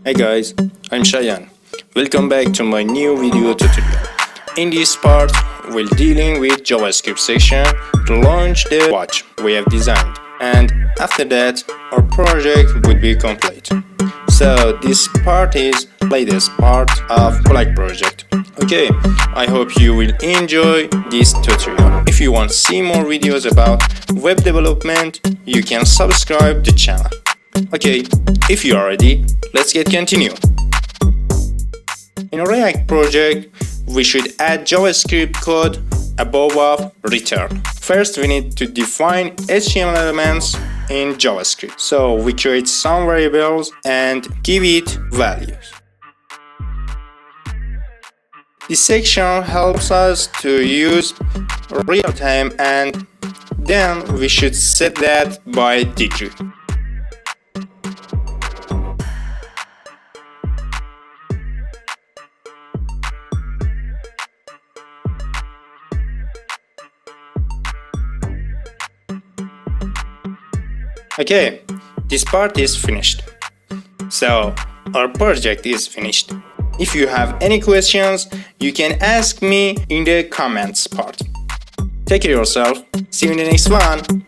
Hey guys, I'm Shayan. Welcome back to my new video tutorial. In this part, we're dealing with JavaScript section to launch the watch we have designed, and after that, our project would be complete. So this part is the latest part of Collect project. Okay, I hope you will enjoy this tutorial. If you want to see more videos about web development, you can subscribe the channel. Okay, if you are ready, let's get continue. In a React project, we should add JavaScript code above of return. First, we need to define HTML elements in JavaScript. So we create some variables and give it values. This section helps us to use real time, and then we should set that by degree. Okay, this part is finished. So, our project is finished. If you have any questions, you can ask me in the comments part. Take care of yourself. See you in the next one.